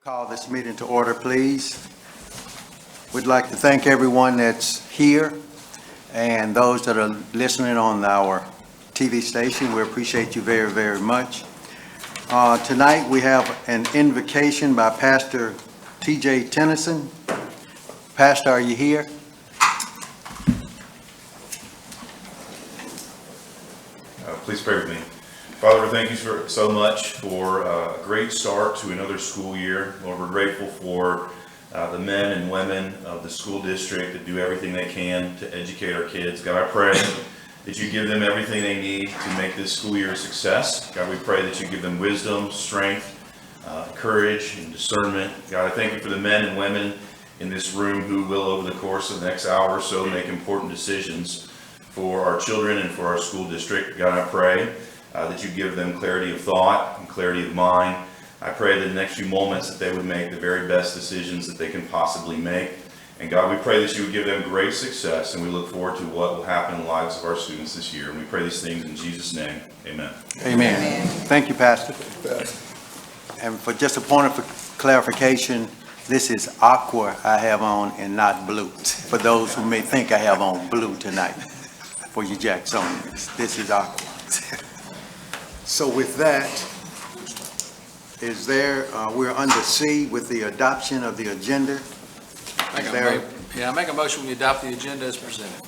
Call this meeting to order, please. We'd like to thank everyone that's here and those that are listening on our TV station. We appreciate you very, very much. Tonight, we have an invocation by Pastor T.J. Tennyson. Pastor, are you here? Please pray with me. Father, we thank you so much for a great start to another school year. Lord, we're grateful for the men and women of the school district that do everything they can to educate our kids. God, I pray that you give them everything they need to make this school year a success. God, we pray that you give them wisdom, strength, courage, and discernment. God, I thank you for the men and women in this room who will, over the course of the next hour or so, make important decisions for our children and for our school district. God, I pray that you give them clarity of thought and clarity of mind. I pray that in the next few moments that they would make the very best decisions that they can possibly make. And God, we pray that you would give them great success, and we look forward to what will happen in the lives of our students this year. And we pray these things in Jesus' name. Amen. Amen. Amen. Thank you, Pastor. And for just a point of clarification, this is aqua I have on and not blue. For those who may think I have on blue tonight for you Jacksonians, this is aqua. So with that, we're under C with the adoption of the agenda. I make a motion we adopt the agenda as presented.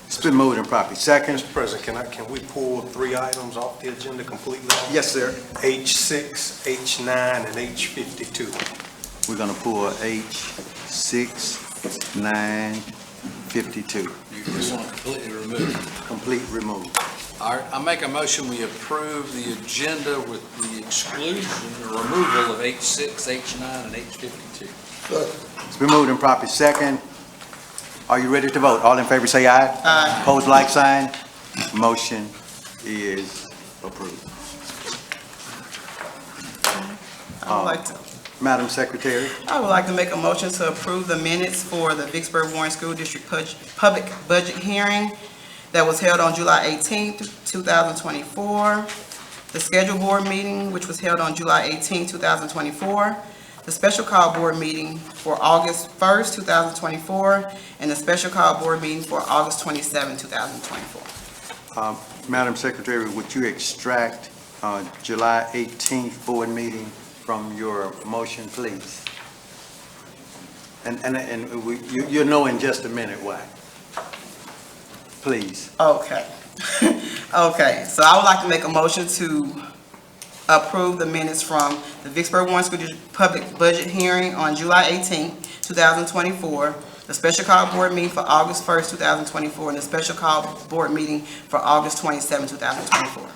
It's been moved and properly second. Mr. President, can we pull 3 items off the agenda completely? Yes, sir. H6, H9, and H52. We're going to pull H6, 9, 52. You just want to completely remove it. Complete remove. All right, I make a motion we approve the agenda with the exclusion or removal of H6, H9, and H52. It's been moved and properly second. Are you ready to vote? All in favor say aye. Aye. Opposed, like sign. Motion is approved. Madam Secretary. I would like to make a motion to approve the minutes for the Vicksburg Warren School District Public Budget Hearing that was held on July 18th, 2024, the scheduled board meeting, which was held on July 18th, 2024, the special call board meeting for August 1st, 2024, and the special call board meeting for August 27th, 2024. Madam Secretary, would you extract July 18th board meeting from your motion, please? And you'll know in just a minute why. Please. Okay. Okay, so I would like to make a motion to approve the minutes from the Vicksburg Warren School District Public Budget Hearing on July 18th, 2024, the special call board meeting for August 1st, 2024, and the special call board meeting for August 27th, 2024.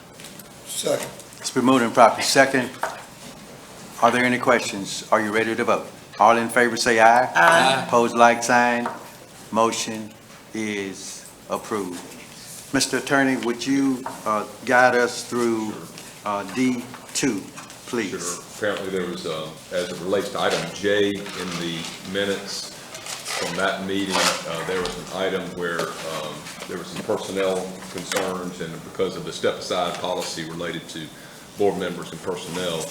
Second. It's been moved and properly second. Are there any questions? Are you ready to vote? All in favor say aye. Aye. Opposed, like sign. Motion is approved. Mr. Attorney, would you guide us through D2, please? Sure. Apparently there was, as it relates to item J in the minutes from that meeting, there was an item where there were some personnel concerns, and because of the step-aside policy related to board members and personnel,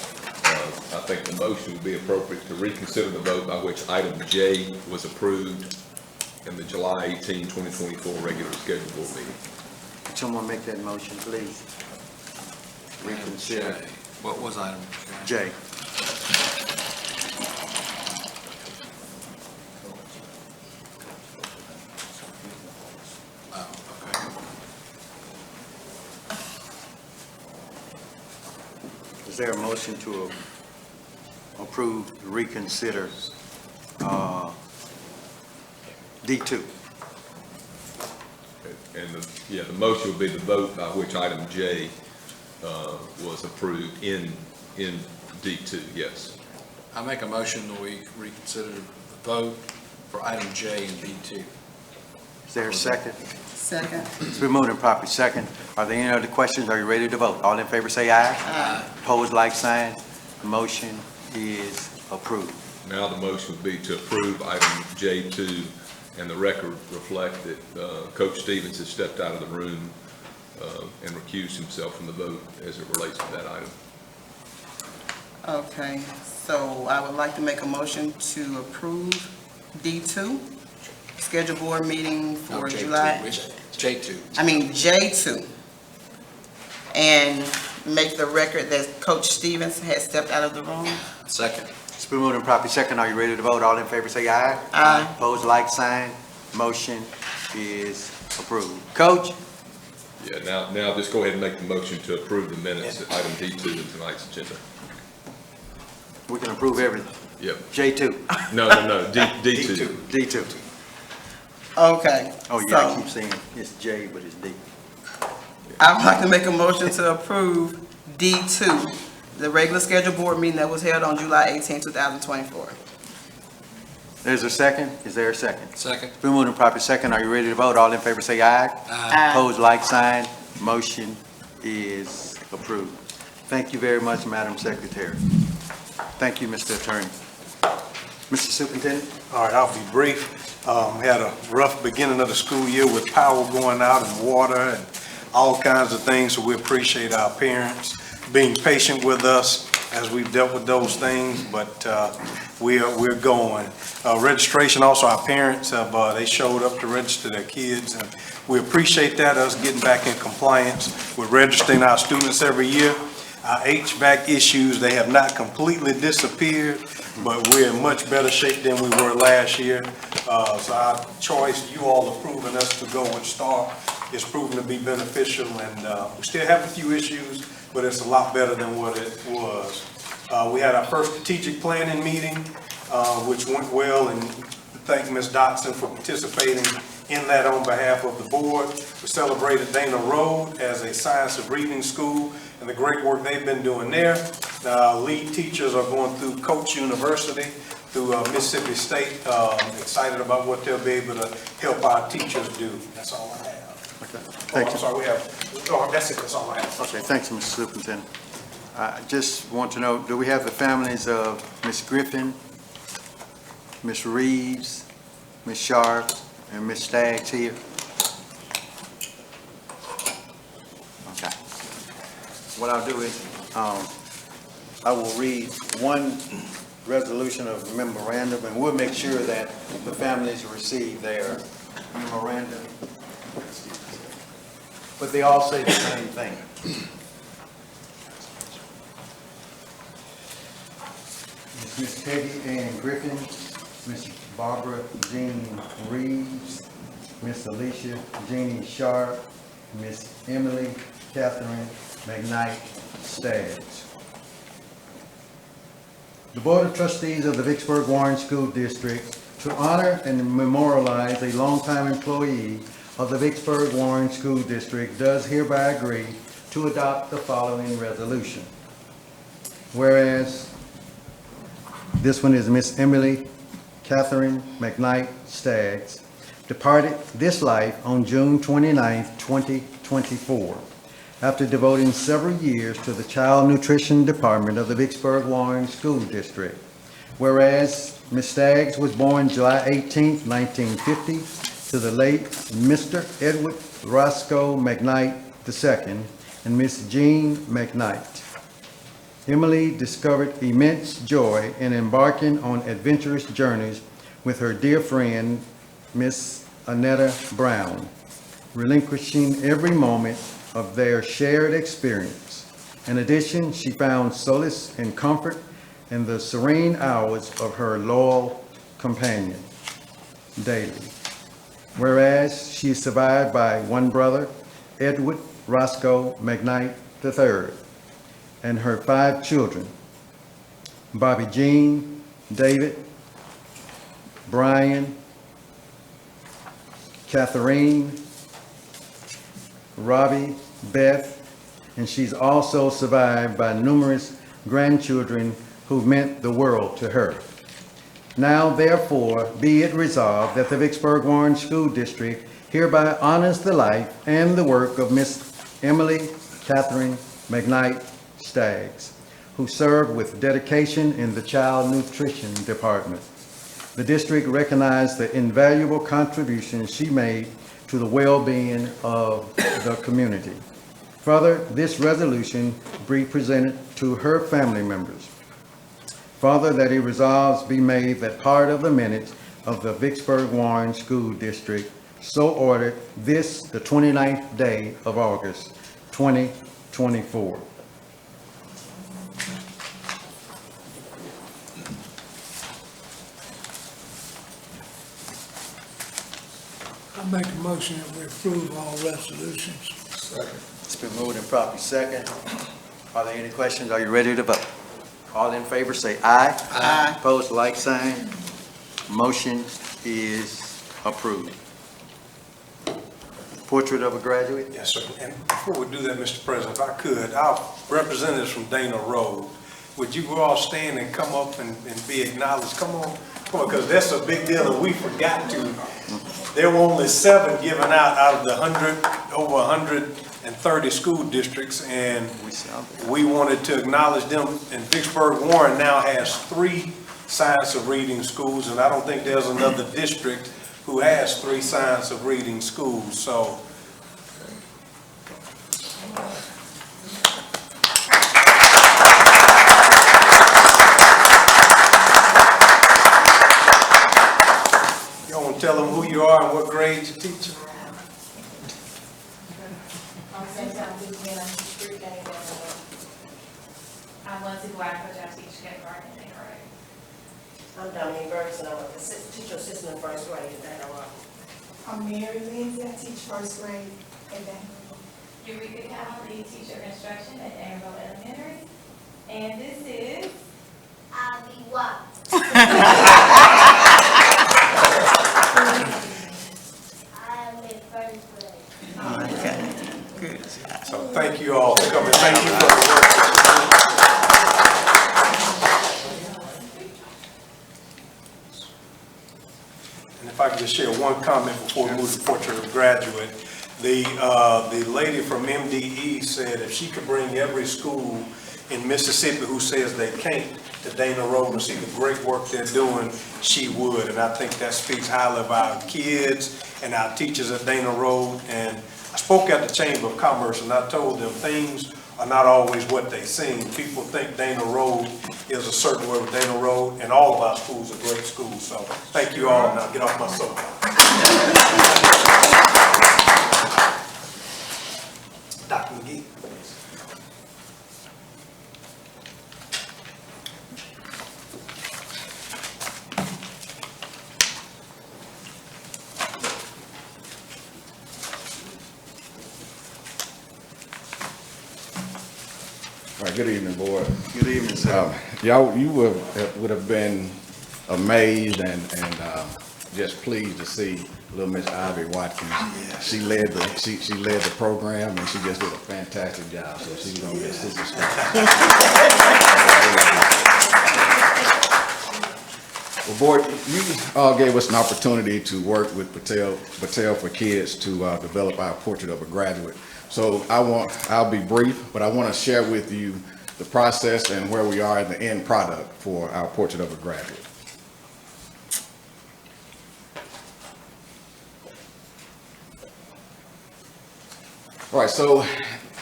I think the motion would be appropriate to reconsider the vote by which item J was approved in the July 18, 2024 regular scheduled board meeting. Could someone make that motion, please? Reconsider. J. What was item J. J? Oh, okay. Is there a motion to approve, reconsider D2? And the motion would be the vote by which item J was approved in D2, yes. I make a motion that we reconsider the vote for item J in D2. Is there a second? Second. It's been moved and properly second. Are there any other questions? Are you ready to vote? All in favor say aye. Aye. Opposed, like sign. Motion is approved. Now the motion would be to approve item J2, and the record reflect that Coach Stevens has stepped out of the room and recused himself from the vote as it relates to that item. Okay, so I would like to make a motion to approve D2, schedule board meeting No, for J2, July, it's J2. J2. And make the record that Coach Stevens has stepped out of the room. Second. It's been moved and properly second. Are you ready to vote? All in favor, say aye. Aye. Opposed, like sign. Motion is approved. Coach? Yeah, now just go ahead and make the motion to approve the minutes, item D2 in tonight's agenda. We can approve everything. Yep. J2, No, D2. D2. Okay. Oh, yeah, I so keep saying it's J, but it's D. I would like to make a motion to approve D2, the regular scheduled board meeting that was held on July 18, 2024. There's a second. Is there a second? Second. It's been moved and properly second. Are you ready to vote? All in favor, say aye. Aye. Opposed, like sign. Motion is approved. Thank you very much, Madam Secretary. Thank you, Mr. Attorney. Mr. Superintendent? All right, I'll be brief. We had a rough beginning of the school year with power going out and water and all kinds of things, so we appreciate our parents being patient with us as we've dealt with those things, but we're going. Registration also, our parents have, they showed up to register their kids, and we appreciate that, us getting back in compliance with registering our students every year. Our HVAC issues, they have not completely disappeared, but we're in much better shape than we were last year. So our choice, you all approving us to go with STAR, is proven to be beneficial, and we still have a few issues, but it's a lot better than what it was. We had our first strategic planning meeting, which went well, and thank Ms. Dotson for participating in that on behalf of the board. We celebrated Dana Road as a science of reading school and the great work they've been doing there. Lead teachers are going through Coach University, through Mississippi State. Excited about what they'll be able to help our teachers do. That's all I have. Okay. Oh, Thank I'm you. sorry, that's it, that's all I have. Okay, thanks, Mr. Superintendent. I just want to know, do we have the families of Ms. Griffin, Ms. Reeves, Ms. Sharp, and Ms. Staggs here? Okay. What I'll do is, I will read one resolution of memorandum, and we'll make sure that the families receive their memorandum. But they all say the same thing. Ms. Peggy Ann Griffin, Ms. Barbara Jean Reeves, Ms. Alicia Jeannie Sharp, Ms. Emily Catherine McKnight Staggs. The Board of Trustees of the Vicksburg Warren School District, to honor and memorialize a longtime employee of the Vicksburg Warren School District, does hereby agree to adopt the following resolution. Whereas this one is Miss Emily Catherine McKnight Staggs, departed this life on June 29th, 2024, after devoting several years to the Child Nutrition Department of the Vicksburg Warren School District. Whereas Ms. Staggs was born July 18th, 1950, to the late Mr. Edward Roscoe McKnight II and Miss Jean McKnight. Emily discovered immense joy in embarking on adventurous journeys with her dear friend, Miss Annetta Brown, relinquishing every moment of their shared experience. In addition, she found solace and comfort in the serene hours of her loyal companion daily. Whereas she is survived by one brother, Edward Roscoe McKnight III, and her 5 children, Bobby Jean, David, Brian, Catherine, Robbie, Beth, and she's also survived by numerous grandchildren who meant the world to her. Now, therefore, be it resolved that the Vicksburg Warren School District hereby honors the life and the work of Miss Emily Catherine McKnight Staggs, who served with dedication in the Child Nutrition Department. The district recognized the invaluable contributions she made to the well-being of the community. Further, this resolution be presented to her family members. Further, that he resolves be made that part of the minutes of the Vicksburg Warren School District so ordered this, the 29th day of August, 2024. I make a motion that we approve all resolutions. It's been moved and properly second. Are there any questions? Are you ready to vote? All in favor say aye. Aye. Opposed, like sign. Motion is approved. Portrait of a graduate. Yes, sir. And before we do that, Mr. President, if I could, our representatives from Dana Road, would you all stand and come up and be acknowledged? Come on, because that's a big deal and we forgot to. There were only 7 given out of the over 130 school districts, and we wanted to acknowledge them. And Vicksburg Warren now has 3 science of reading schools, and I don't think there's another district who has 3 science of reading schools, so. Y'all want to tell them who you are and what grade you teach? I'm Lindsay Black, which I teach kindergarten and grade. I'm Dominique Bergson, I'm a teacher assistant in first grade at Dana Road. I'm Mary Lindsay, I teach first grade at Dana Road. Eureka Cowley, teacher of instruction at Danville Elementary. And this is Abby Watt. I'm in first grade. Okay, good. So thank you all for coming, thank you for the work. And if I could just share one comment before we move to portrait of graduate. The lady from MDE said if she could bring every school in Mississippi who says they can't to Dana Road and see the great work they're doing, she would. And I think that speaks highly of our kids and our teachers at Dana Road. And I spoke at the Chamber of Commerce and I told them things are not always what they seem. People think Dana Road is a certain way with Dana Road, and all of our schools are great schools. So thank you all. Now get off my soapbox. Dr. McGee. All right, good evening, board. Good evening, sir. Y'all, you would have been amazed and just pleased to see little Miss Ivy Watkins. She led the program and she just did a fantastic job. So she's gonna get superstar. Well, board, you all gave us an opportunity to work with Patel for Kids to develop our portrait of a graduate. So I'll be brief, but I want to share with you the process and where we are in the end product for our portrait of a graduate. All right, so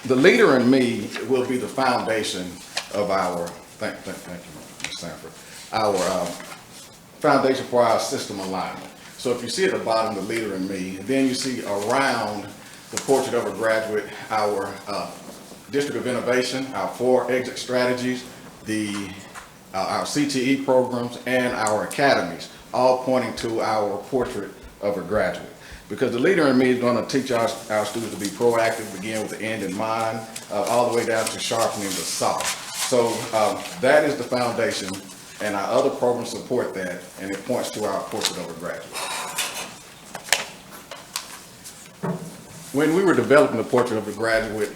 the leader in me will be the foundation of our, thank you, Ms. Sanford, our foundation for our system alignment. So if you see at the bottom, the leader in me, then you see around the portrait of a graduate, our District of Innovation, our 4 exit strategies, our CTE programs, and our academies, all pointing to our portrait of a graduate. Because the leader in me is going to teach our students to be proactive, begin with the end in mind, all the way down to sharpening the saw. So that is the foundation, and our other programs support that, and it points to our portrait of a graduate. When we were developing the portrait of a graduate,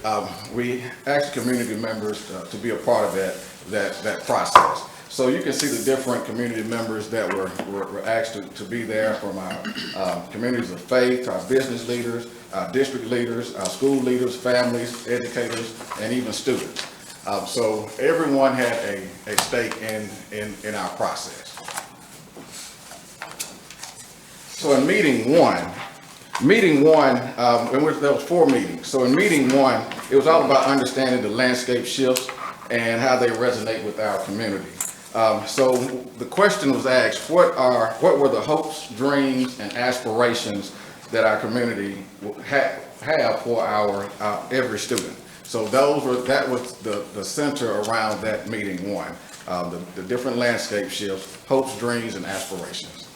we asked community members to be a part of that process. So you can see the different community members that were asked to be there, from our communities of faith, our business leaders, our district leaders, our school leaders, families, educators, and even students. So everyone had a stake in our process. So in meeting one, in which there was 4 meetings. So in meeting 1, it was all about understanding the landscape shifts and how they resonate with our community. So the question was asked, what were the hopes, dreams, and aspirations that our community have for our every student? So that was the center around that meeting one, the different landscape shifts, hopes, dreams, and aspirations.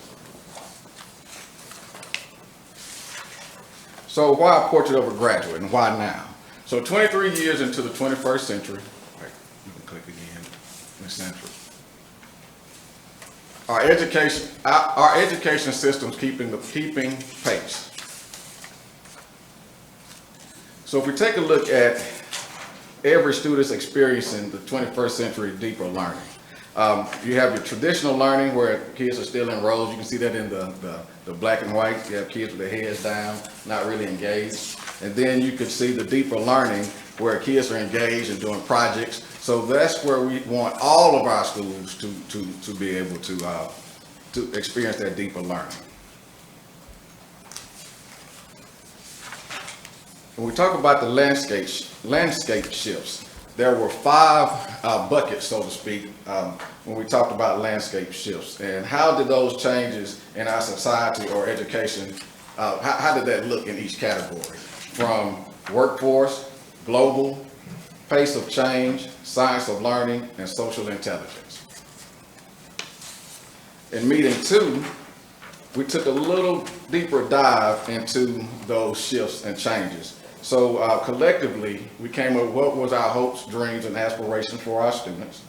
So why a portrait of a graduate and why now? So 23 years into the 21st century, right, you can click again, Ms. Sanford. Our education system's keeping pace. So if we take a look at every student's experiencing the 21st century deeper learning. You have your traditional learning where kids are still in rows. You can see that in the black and white. You have kids with their heads down, not really engaged. And then you can see the deeper learning where kids are engaged and doing projects. So that's where we want all of our schools to be able to experience that deeper learning. When we talk about the landscape shifts, there were 5 buckets, so to speak, when we talked about landscape shifts. And how did those changes in our society or education, how did that look in each category? From workforce, global, pace of change, science of learning, and social intelligence. In meeting 2, we took a little deeper dive into those shifts and changes. So collectively, we came up with what was our hopes, dreams, and aspirations for our students.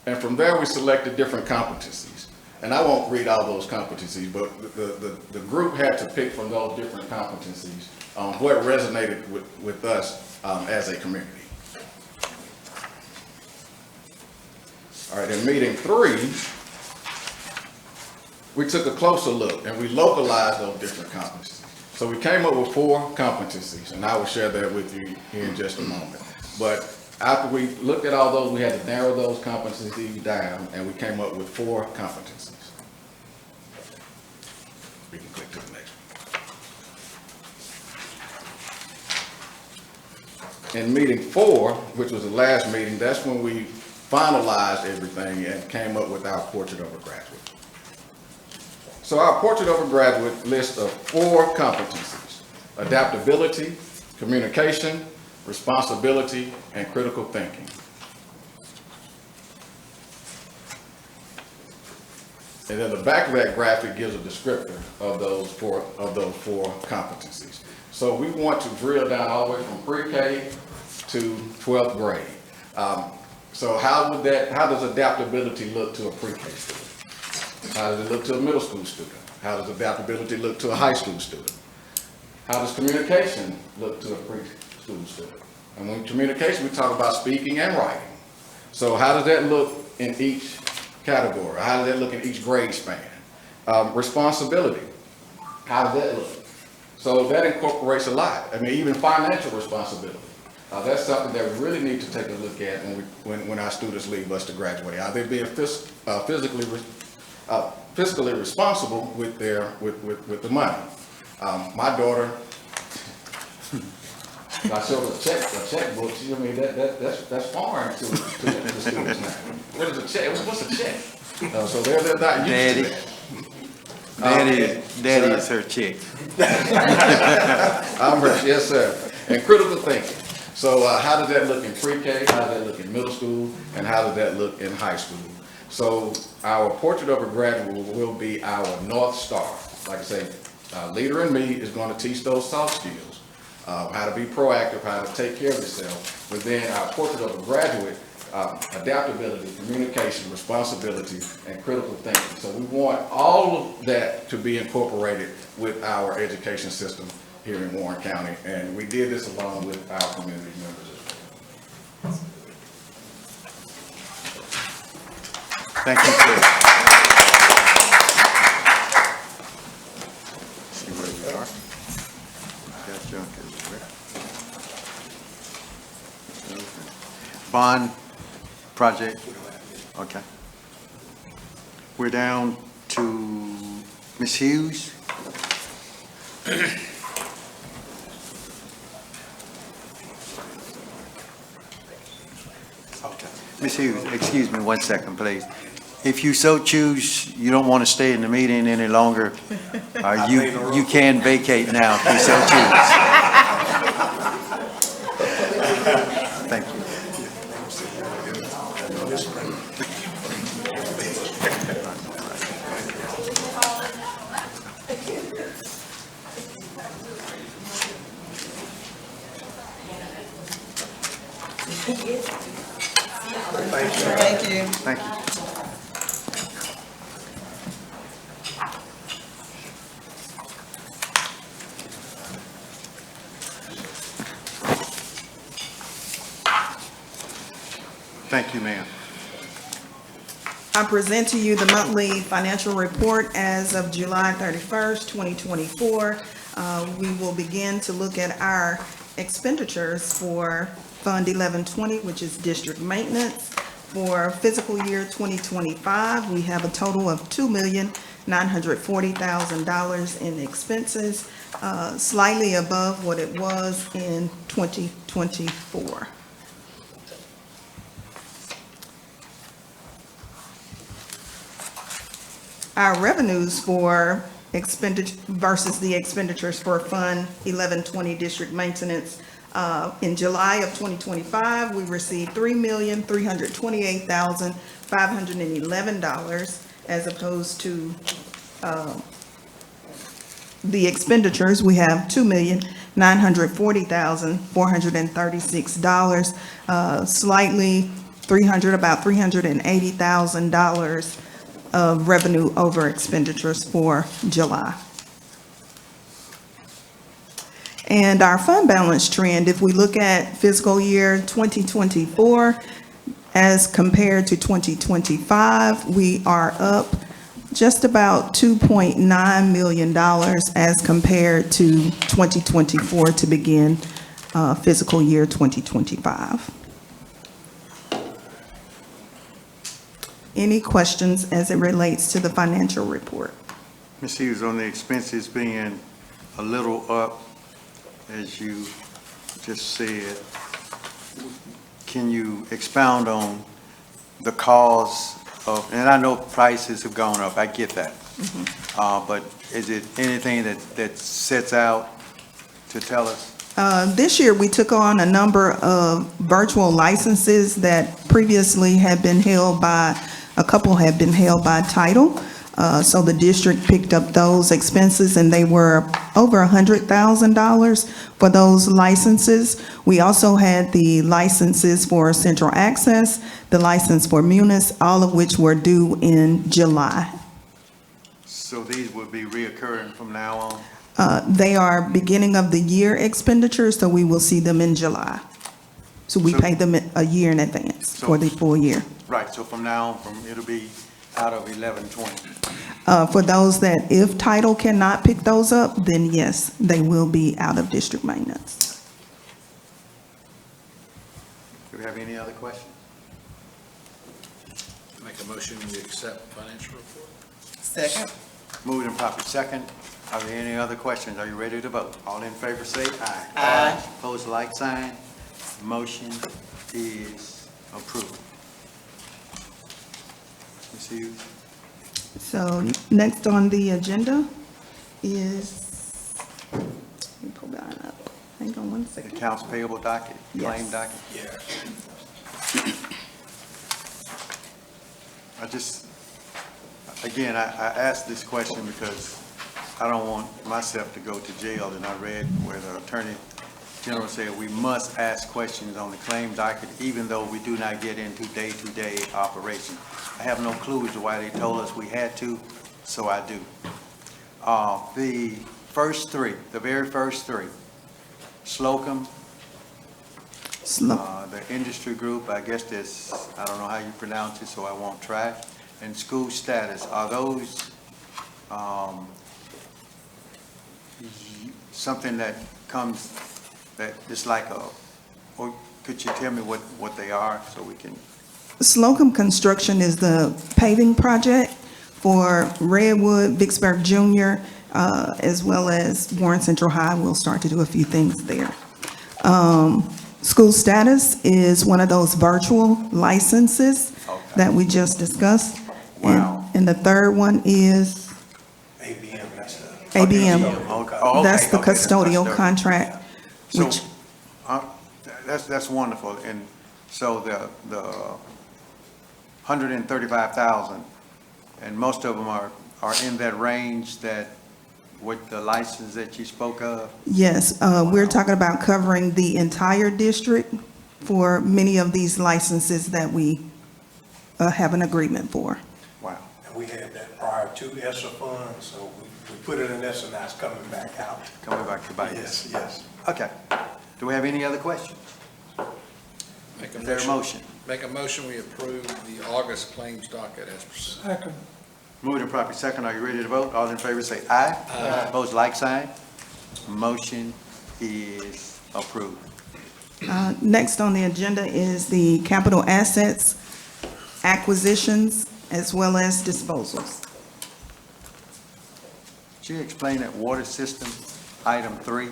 And from there, we selected different competencies. And I won't read all those competencies, but the group had to pick from those different competencies what resonated with us as a community. All right, in meeting 3, we took a closer look and we localized those different competencies. So we came up with 4 competencies, and I will share that with you here in just a moment. But after we looked at all those, we had to narrow those competencies down, and we came up with 4 competencies. We can click to the next one. In meeting 4, which was the last meeting, that's when we finalized everything and came up with our portrait of a graduate. So our portrait of a graduate lists of 4 competencies: adaptability, communication, responsibility, and critical thinking. And then the back of that graphic gives a descriptor of those four competencies. So we want to drill down all the way from pre-K to 12th grade. So how does adaptability look to a pre-K student? How does it look to a middle school student? How does adaptability look to a high school student? How does communication look to a preschool student? And when communication, we talk about speaking and writing. So how does that look in each category? How does that look in each grade span? Responsibility, how does that look? So that incorporates a lot. I mean, even financial responsibility. That's something that we really need to take a look at when our students leave us to graduate. Are they being fiscally responsible with the money? My daughter, I showed her a checkbook. I mean, that's foreign to the students now. What is a check? What's a check? So they're not used to that. Daddy is her chick. I'm her, yes, sir. And critical thinking. So how does that look in pre-K? How does that look in middle school? And how does that look in high school? So our portrait of a graduate will be our North Star. Like I say, Leader in Me is going to teach those soft skills, how to be proactive, how to take care of yourself. But then our portrait of a graduate, adaptability, communication, responsibility, and critical thinking. So we want all of that to be incorporated with our education system here in Warren County, and we did this along with our community members as well. Thank you, sir. See where we are. Got junk everywhere. Bond project. Okay. We're down to Ms. Hughes. Ms. Hughes, excuse me 1 second, please. If you so choose, you don't want to stay in the meeting any longer, you can vacate now if you so choose. Thank you. Thank you. Thank you. Thank you, ma'am. I present to you the monthly financial report as of July 31st, 2024. We will begin to look at our expenditures for Fund 1120, which is district maintenance. For fiscal year 2025, we have a total of $2,940,000 in expenses, slightly above what it was in 2024. Our revenues for expenditure versus the expenditures for Fund 1120 district maintenance. In July of 2025, we received $3,328,511 as opposed to the expenditures. We have $2,940,436, slightly about $380,000 of revenue over expenditures for July. And our fund balance trend, if we look at fiscal year 2024 as compared to 2025, we are up just about $2.9 million as compared to 2024 to begin fiscal year 2025. Any questions as it relates to the financial report? Ms. Hughes, on the expenses being a little up, as you just said, can you expound on the cause of, and I know prices have gone up, I get that. But is it anything that sets out to tell us? This year, we took on a number of virtual licenses that previously had been held by, a couple had been held by title. So the district picked up those expenses and they were over $100,000 for those licenses. We also had the licenses for Central Access, the license for Munis, all of which were due in July. So these would be reoccurring from now on? They are beginning of the year expenditures, so we will see them in July. So we pay them a year in advance for the full year. Right, so from now on, it'll be out of 1120. For those that, if title cannot pick those up, then yes, they will be out of district maintenance. Do we have any other questions? Make a motion, we accept financial report. Second. Moved and properly second. Are there any other questions? Are you ready to vote? All in favor say aye. Aye. Opposed, like sign. Motion is approved. Ms. Hughes? So next on the agenda is, let me pull that up. Hang on 1 The second. accounts payable docket, claim Yes. docket? Again, I asked this question because I don't want myself to go to jail, and I read where the Attorney General said we must ask questions on the claim docket even though we do not get into day-to-day operation. I have no clue as to why they told us we had to, so I do. The first three, the very first three, Slocum, the industry group, I guess this, I don't know how you pronounce it, so I won't try, and school status, are those something that comes, that is like a, or could you tell me what they are so we can? Slocum Construction is the paving project for Redwood, Vicksburg Junior, as well as Warren Central High. We'll start to do a few things there. School status is one of those virtual licenses that we just discussed. Wow. And the third one is ABM, that's the. ABM. Okay. Oh, okay, That's the okay, custodial custodial. contract, So, which, that's wonderful, and so the 135,000, and most of them are in that range that, with the license that you spoke of? yes, we're talking about covering the entire district for many of these licenses that we have an agreement for. Wow. And we had that prior to ESSER funds, so we put it in ESSER, now it's coming back out. Coming back to bite. Yes, yes. Okay. Do we have any other questions? Make a Is there a motion? Make a motion, we approve the August claims docket as presented. Second. Moving and properly second, are you ready to vote? All in favor say aye. Aye. Opposed, like sign. Motion is approved. Next on the agenda is the capital assets, acquisitions, as well as disposals. Could you explain that water system, item 3?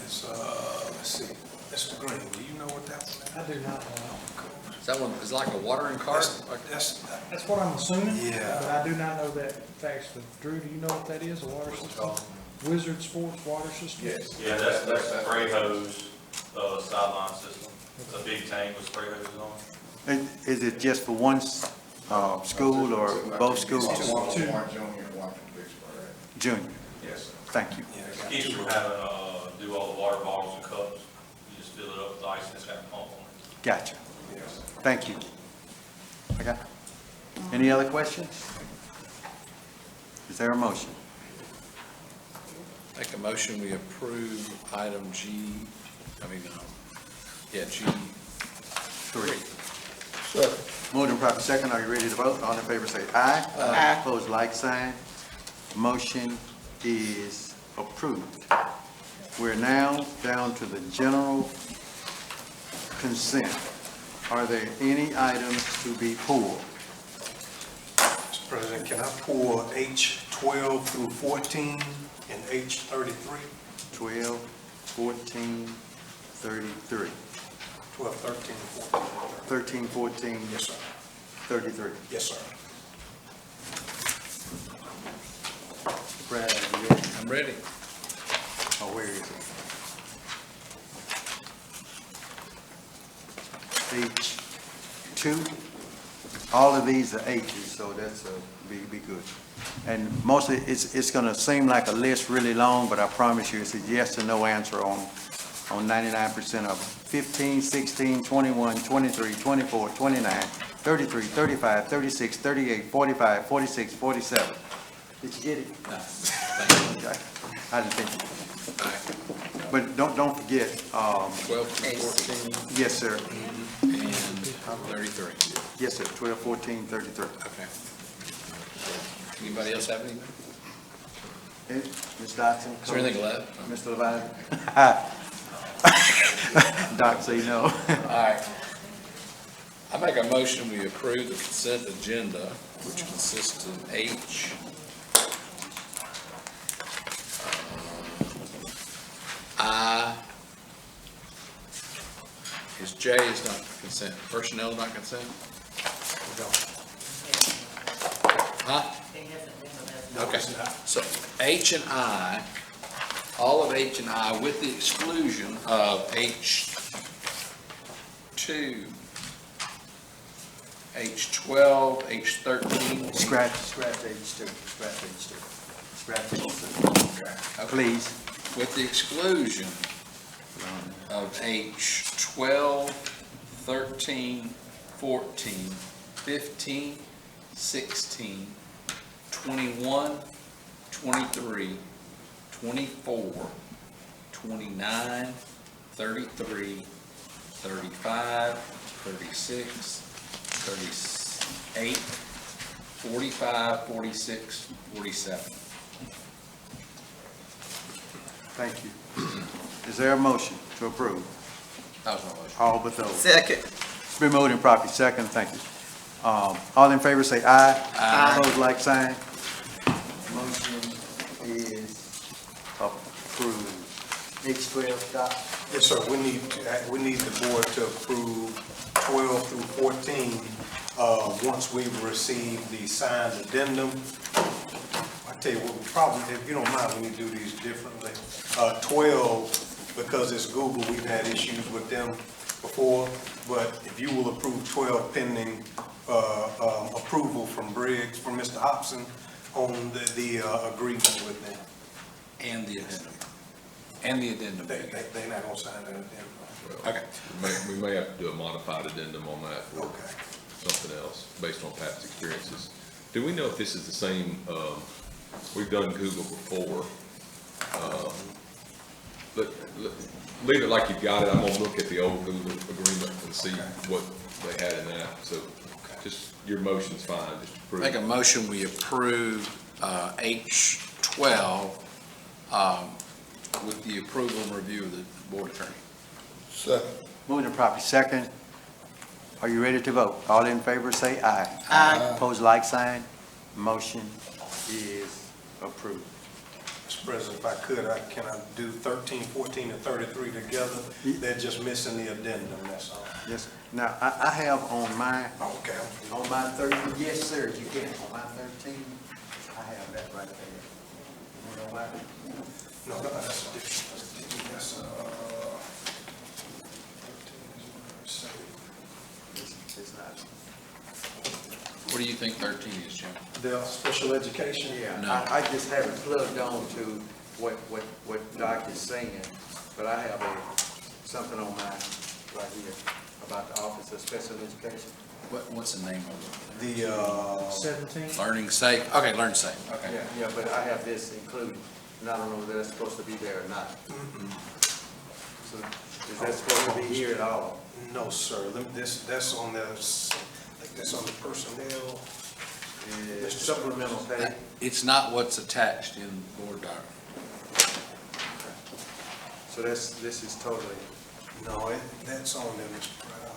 It's, let's see, Mr. Green, do you know what that one is? I do not know. Is that one, is it like a watering cart? That's, That's what I'm assuming. Yeah. But I do not know that facts. Drew, do you know what that is, a water system? Wizard Sports Water System? yes. Yeah, that's the spray hose, sideline system. It's a big tank with spray hoses on it. Is it just for one school or both schools? One junior and one from Vicksburg. Junior. Yes, sir. Thank you. Yeah, I got Keeps two. from having, do all the water bottles and cups. You just fill it up with ice and it's got a pump on it. Gotcha. Yes. Thank you. Okay. Any other questions? Is there a motion? Make a motion, we approve item G, G. 3. Moved and properly second, are you ready to vote? All in favor say aye. Aye. Opposed, like sign. Motion is approved. We're now down to the general consent. Are there any items to be pulled? Mr. President, can I pull H 12 through 14 and H 33? 12, 14, 33. 12, 13, 14. 13, 14, Yes, sir. 33. Yes, sir. Brad, are you ready? I'm ready. Oh, where is it? H2. All of these are H's, so that's be good. And mostly, it's gonna seem like a list really long, but I promise you, it's a yes or no answer on 99% of them. 15, 16, 21, 23, 24, 29, 33, 35, 36, 38, 45, 46, 47. Did you get it? No. Okay. I didn't think. But don't forget, 12 to 14 yes, sir. and 33. Yes, sir, 12, 14, 33. Okay. Anybody else have anything? Okay, Ms. Dotson? Is there anything left? Mr. Levine? Doc say no. All right. I make a motion, we approve the consent agenda, which consists of H, I, is J is not consent, personnel is not consent? Huh? Okay, so H and I, all of H and I with the exclusion of H2, H12, H13. Scratch H2, scratch H2. Okay. Please. With the exclusion of H12, 13, 14, 15, 16, 21, 23, 24, 29, 33, 35, 36, 38, 45, 46, 47. Thank you. Is there a motion to approve? That was my motion. All but those. Second. It's been moved and properly second, thank you. All in favor say aye. Aye. Opposed, like sign. Motion is approved. H12, Doc? Yes, sir, we need the board to approve 12 through 14, once we've received the signed addendum. I tell you what, we probably, if you don't mind, we need to do these differently. 12, because it's Google, we've had issues with them before, but if you will approve 12 pending, approval from Briggs, from Mr. Hobson on the agreement with them. And the addendum. And the addendum. They're not gonna sign that addendum. Okay. We may have to do a modified addendum on that or Okay. something else based on past experiences. Do we know if this is the same, we've done Google before? Leave it like you've got it. I'm gonna look at the old Google agreement and see what they had in that. So just, your motion's fine, just approve. Make a motion, we approve H12 with the approval and review of the board attorney. Second. Moving to property second. Are you ready to vote? All in favor say aye. Aye. Pose like sign. Motion is approved. Mr. President, if I could, can I do 13, 14, and 33 together? They're just missing the addendum, that's all. Yes. Now, I have on my, Okay. on my 13, yes, sir, you can. On my 13, I have that right there. You know why? No, that's different. That's, It's not. What do you think 13 is, Jim? the special education? Yeah, No. I just haven't plugged on to what Doc is saying, but I have something on mine right here about the Office of Special Education. What's the name of it? The, 17? Learning Safe? Okay, Learn Safe, okay. Yeah, but I have this included, and I don't know whether that's supposed to be there or not. So, is that supposed to be here at all? no, sir, that's on the, I think that's on the personnel. It's supplemental pay. It's not what's attached in board doc. So this is totally, No, that's on there, Mr. Pratt.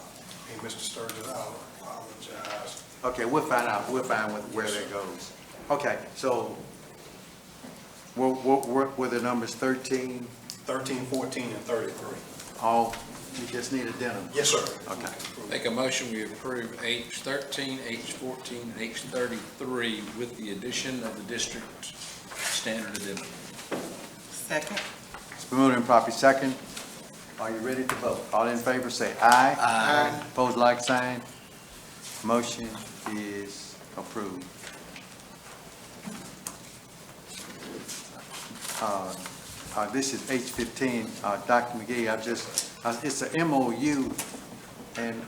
Hey, Mr. Sturgis, I apologize. okay, we'll find out, we'll find where that goes. Okay, so, were the numbers 13, 13, 14, and 33. all, you just need addendum? Yes, sir. Okay. Make a motion, we approve H13, H14, and H33 with the addition of the district standard addendum. Second. It's been moved and properly second. Are you ready to vote? All in favor say aye. Aye. Opposed, like sign. Motion is approved. This is H15. Dr. McGee, it's a MOU, and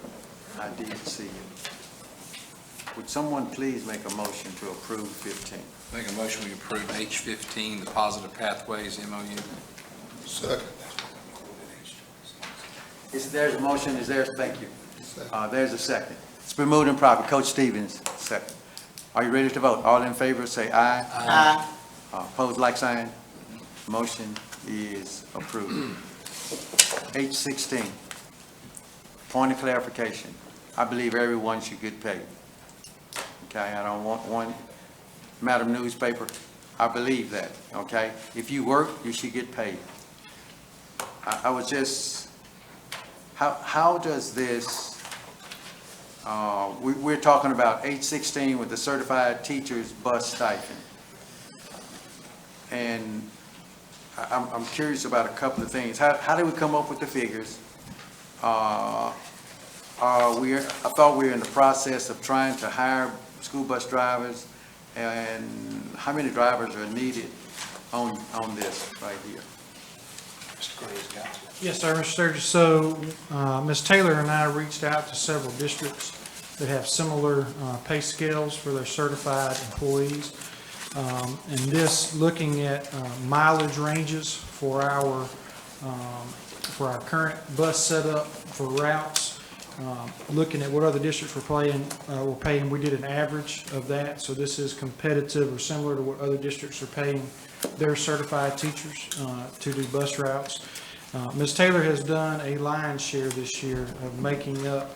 I did see it. Would someone please make a motion to approve 15? Make a motion, we approve H15, the Positive Pathways MOU. Second. There's a motion, thank you. There's a second. It's been moved and properly. Coach Stevens, second. Are you ready to vote? All in favor, say aye. Aye. Opposed, like sign. Motion is approved. H16, point of clarification. I believe everyone should get paid. Okay, I don't want one, Madam Newspaper, I believe that, okay? If you work, you should get paid. I was just, how does this, we're talking about H16 with the certified teachers bus stipend. And I'm curious about a couple of things. How did we come up with the figures? I thought we were in the process of trying to hire school bus drivers, and how many drivers are needed on this right here? Mr. Gray's got it. Yes, sir, Mr. Sturgis. So, Ms. Taylor and I reached out to several districts that have similar pay scales for their certified employees. And this, looking at mileage ranges for our current bus setup for routes, looking at what other districts were paying, we did an average of that. So this is competitive or similar to what other districts are paying their certified teachers to do bus routes. Ms. Taylor has done a lion's share this year of making up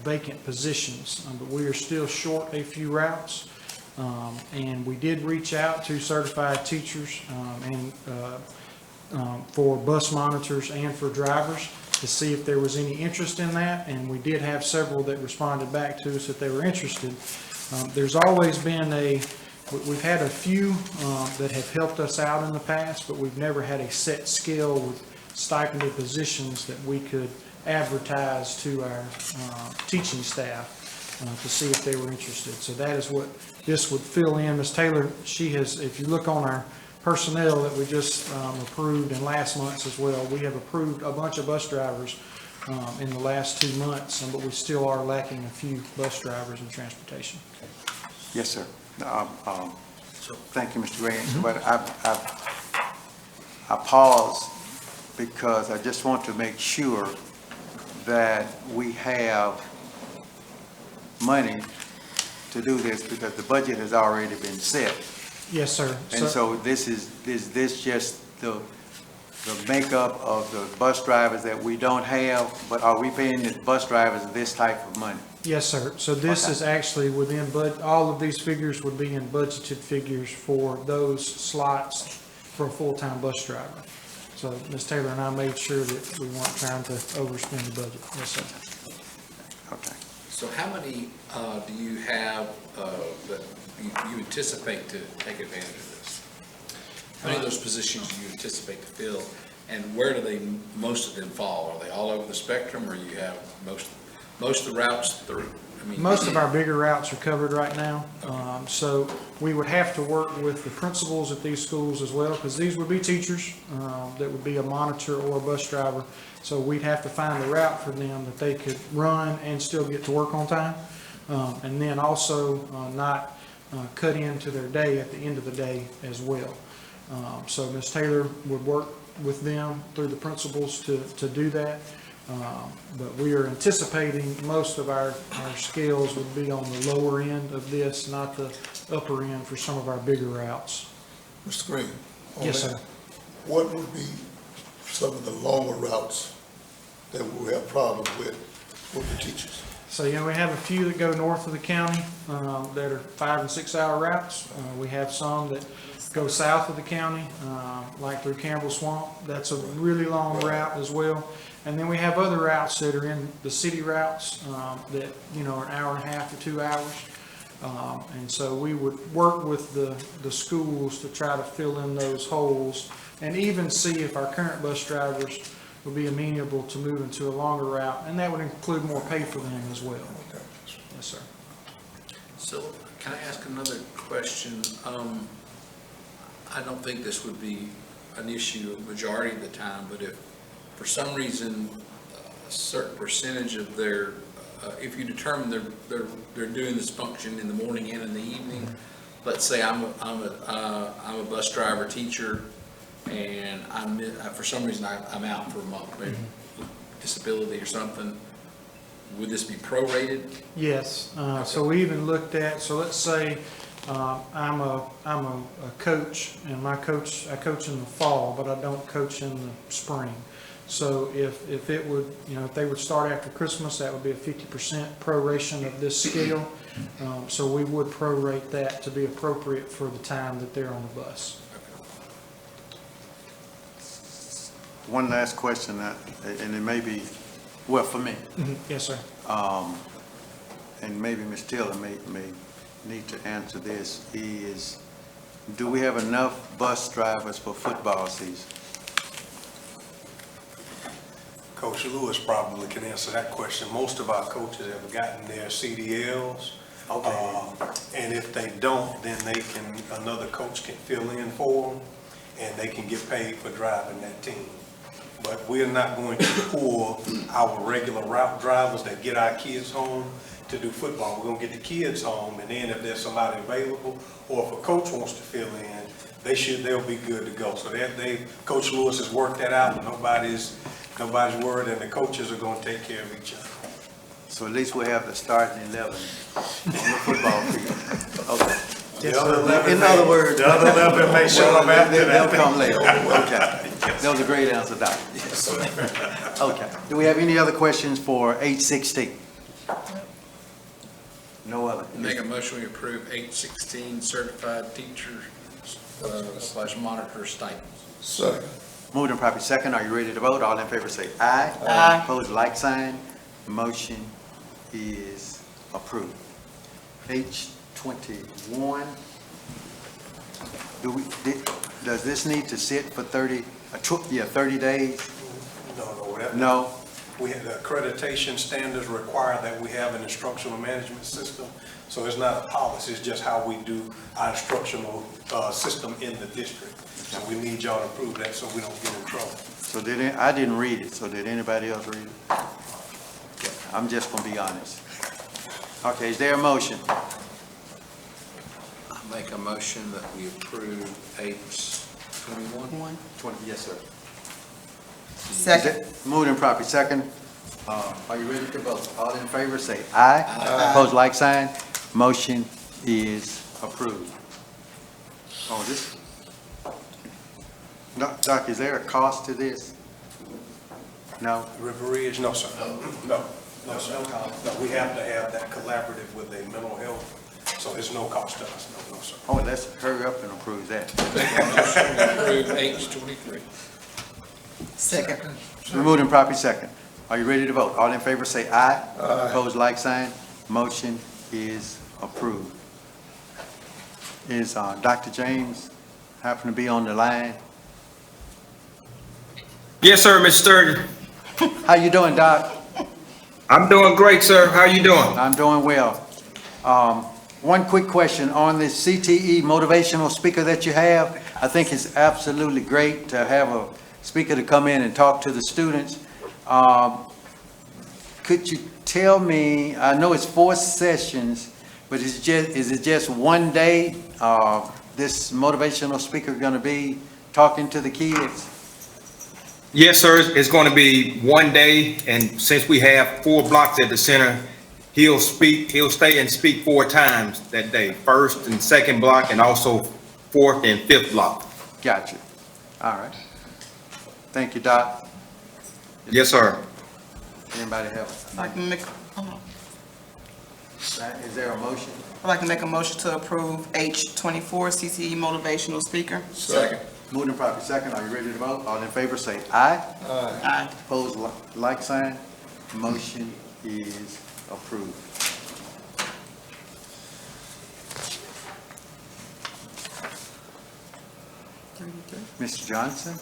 vacant positions, but we are still short a few routes. And we did reach out to certified teachers and for bus monitors and for drivers to see if there was any interest in that, and we did have several that responded back to us that they were interested. There's always been we've had a few that have helped us out in the past, but we've never had a set scale with stipended positions that we could advertise to our teaching staff to see if they were interested. So that is what this would fill in. Ms. Taylor, she has, if you look on our personnel that we just approved in last month's as well, we have approved a bunch of bus drivers in the last 2 months, but we still are lacking a few bus drivers in transportation. Yes, sir. Thank you, Mr. Grant. But I pause because I just want to make sure that we have money to do this, because the budget has already been set. Yes, sir. And so is this just the makeup of the bus drivers that we don't have, but are we paying the bus drivers this type of money? Yes, sir. So this is actually within, all of these figures would be in budgeted figures for those slots for a full-time bus driver. So Ms. Taylor and I made sure that we weren't trying to overspend the budget. Yes, sir. Okay. So how many do you have that you anticipate to take advantage of this? How many of those positions do you anticipate to fill, and where do most of them fall? Are they all over the spectrum, or you have most of the routes through? Most of our bigger routes are covered right now. So we would have to work with the principals at these schools as well, because these would be teachers that would be a monitor or a bus driver. So we'd have to find a route for them that they could run and still get to work on time. And then also not cut into their day at the end of the day as well. So Ms. Taylor would work with them through the principals to do that. But we are anticipating most of our scales would be on the lower end of this, not the upper end for some of our bigger routes. Mr. Green? Yes, sir. What would be some of the longer routes that we have problems with the teachers? So, we have a few that go north of the county that are 5 and 6 hour routes. We have some that go south of the county, like through Campbell Swamp. That's a really long route as well. And then we have other routes that are in the city routes that, are an hour and a half to 2 hours. And so we would work with the schools to try to fill in those holes and even see if our current bus drivers would be amenable to moving to a longer route. And that would include more pay for them as well. Yes, sir. So can I ask another question? I don't think this would be an issue a majority of the time, but if for some reason a certain percentage of their, if you determine they're doing this function in the morning and in the evening, let's say I'm a bus driver teacher, and for some reason I'm out for a month, maybe disability or something. Would this be prorated? Yes. So we even looked at, so let's say I'm a coach, and I coach in the fall, but I don't coach in the spring. So if it would, if they would start after Christmas, that would be a 50% proration of this scale. So we would prorate that to be appropriate for the time that they're on the bus. One last question, and it may be, well, for me. Yes, sir. And maybe Ms. Taylor may need to answer this, is do we have enough bus drivers for football season? Coach Lewis probably can answer that question. Most of our coaches have gotten their CDLs. Okay. And if they don't, then another coach can fill in for them, and they can get paid for driving that team. But we're not going to pull our regular route drivers that get our kids home to do football. We're going to get the kids home, and then if there's somebody available, or if a coach wants to fill in, they'll be good to go. So Coach Lewis has worked that out, and nobody's worried, and the coaches are going to take care of each other. So at least we have the starting 11 on the football field. Okay. The other 11 In other words, the other 11 may show up after that. They'll come later. Okay. That was a great answer, Doc. Okay. Do we have any other questions for 816? No other. Make a motion we approve 816 certified teacher / monitor stipends. Second. Moved and properly second. Are you ready to vote? All in favor say aye. Aye. Opposed, like sign. Motion is approved. H 21. Does this need to sit for 30 days? No? We have, the accreditation standards require that we have an instructional management system. So it's not a policy, it's just how we do our instructional system in the district. And we need y'all to approve that so we don't get in trouble. So I didn't read it, so did anybody else read it? Okay, I'm just gonna be honest. Okay, is there a motion? I make a motion that we approve H21. 20, yes, sir. Second. Moved and properly second. Are you ready to vote? All in favor, say aye. Aye. Opposed, like sign. Motion is approved. Oh, this, Doc, is there a cost to this? No? River Ridge, no, sir. No, sir. No, we have to have that collaborative with a mental health, so there's no cost to us, no, sir. Oh, let's hurry up and approve that. Approve H23. Second. Moved and properly second. Are you ready to vote? All in favor, say aye. Aye. Opposed, like sign. Motion is approved. Is Dr. James happen to be on the line? Yes, sir, Mr. Sturgeon. How you doing, Doc? I'm doing great, sir. How you doing? I'm doing well. One quick question on this CTE motivational speaker that you have. I think it's absolutely great to have a speaker to come in and talk to the students. Could you tell me, I know it's 4 sessions, but is it just one day this motivational speaker going to be talking to the kids? Yes, sir. It's going to be one day, and since we have 4 blocks at the center, he'll stay and speak 4 times that day. First and second block, and also 4th and 5th block. Gotcha. All right. Thank you, Doc. Yes, sir. Anybody have? I'd like to make, Is there a motion? I'd like to make a motion to approve H24 CCE motivational speaker. Second. Moved and properly second. Are you ready to vote? All in favor say aye. Aye. Opposed, like sign. Motion is approved. Mr. Johnson?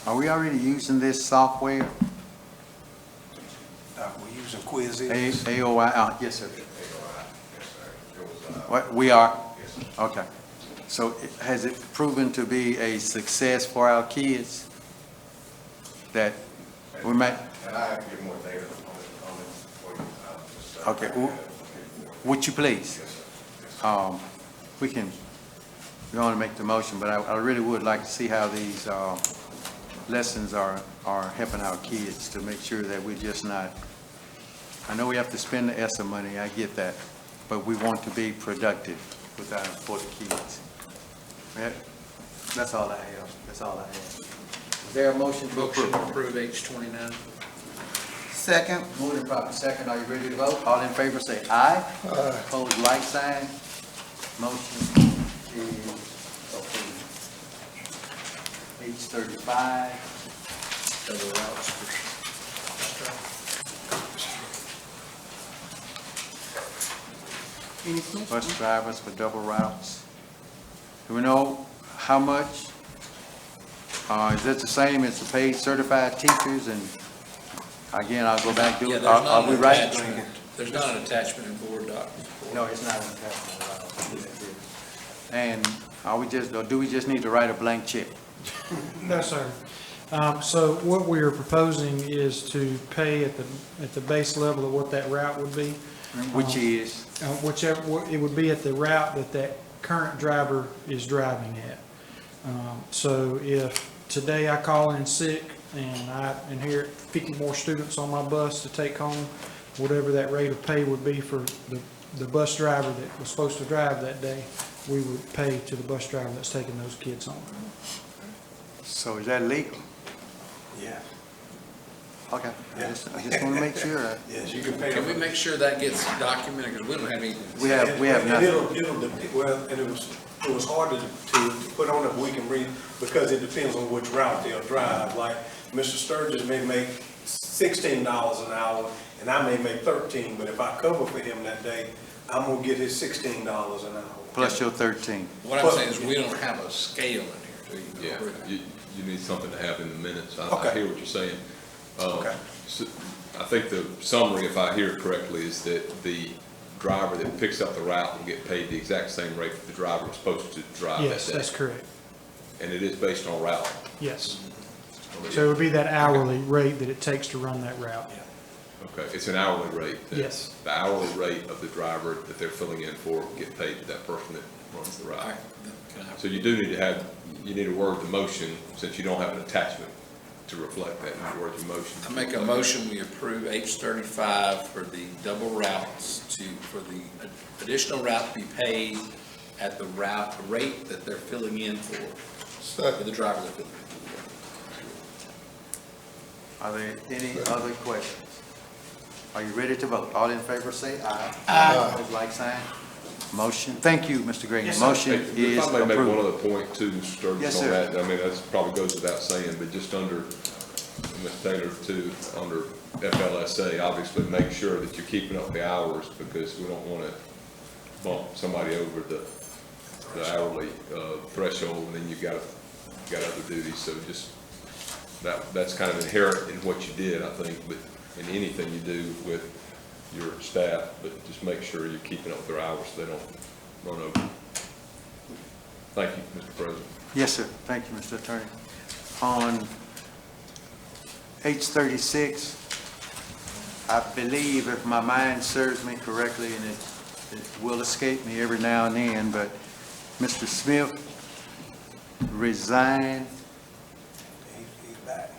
Are we already using this software? We're using Quizzes. AOI, yes, sir. What, we are? Okay. So has it proven to be a success for our kids? That we might? And I have to get more data on it for you. Okay, would you please? We can, we want to make the motion, but I really would like to see how these lessons are helping our kids to make sure that we're just not, I know we have to spend the ESSA money, I get that, but we want to be productive for the kids. That's all I have. That's all I have. Is there a motion to approve? Approve H29. Second. Moved and properly second. Are you ready to vote? All in favor say aye. Aye. Opposed, like sign. Motion is approved. H35. Double routes. Any questions? Bus drivers for double routes. Do we know how much? Is it the same as the paid certified teachers? And again, I'll go back to Yeah, it. there's not Are we an right? attachment. There's not an attachment in board documents. No, it's not an attachment at all. And do we just need to write a blank check? No, sir. So what we are proposing is to pay at the base level of what that route would be. Which is? Whichever, it would be at the route that current driver is driving at. So if today I call in sick and I inherit 50 more students on my bus to take home, whatever that rate of pay would be for the bus driver that was supposed to drive that day, we would pay to the bus driver that's taking those kids home. So is that legal? Yeah. Okay, I just want to make sure. Yes, you can pay Can we them. make sure that gets documented, because we don't have any. We have And nothing. it'll well, and it was hard to put on it, we can read, because it depends on which route they'll drive. Like, Mr. Sturgis may make $16 an hour, and I may make 13, but if I cover for him that day, I'm gonna get his $16 an hour. Plus your 13. What I'm saying is, we don't have a scale in here, do you? Yeah, you need something to have in the minutes. I Okay. hear what you're saying. Okay. So I think the summary, if I hear it correctly, is that the driver that picks up the route will get paid the exact same rate that the driver was supposed to drive that Yes, day. that's correct. And it is based on route. Yes. So it would be that hourly rate that it takes to run that route. Okay, it's an hourly rate. then. Yes. The hourly rate of the driver that they're filling in for will get paid to that person that runs the All right, route. can I- So you do need to have, you need to word the motion, since you don't have an attachment to reflect that, you need to word your motion. I make a motion, we approve H-35 for the double routes for the additional route to be paid at the rate that they're filling in for the driver they're filling in. Are there any other questions? Are you ready to vote? All in favor, say aye. Aye. Opposed, like sign. Motion, thank you, Mr. Green. Yes, The sir. motion If is I may make one approved. other point too, Mr. Sturgis, Yes, on sir. that, I mean, that probably goes without saying, but just under, Ms. Taylor too, under FLSA, obviously make sure that you're keeping up the hours, because we don't want to bump somebody over the hourly threshold, and then you've got other duties, so just, that's kind of inherent in what you did, I think, but in anything you do with your staff, but just make sure you're keeping up with their hours so they don't run over. Thank you, Mr. President. Yes, sir. Thank you, Mr. Attorney. On H-36, I believe, if my mind serves me correctly, and it will escape me every now and then, but Mr. Smith resigned. He's back.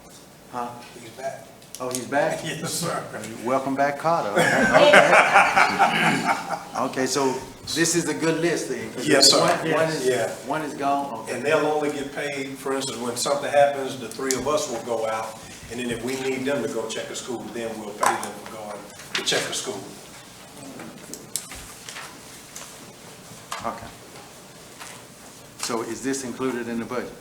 Huh? He's back. Oh, he's back? Yes, sir. Welcome back, Carter. Okay. Okay, so this is a good list then? 'Cause Yes, sir. One Yeah. is gone? Okay. And they'll only get paid, for instance, when something happens, the three of us will go out, and then if we need them to go check a school, then we'll pay them for going to check a school. Okay. So is this included in the budget?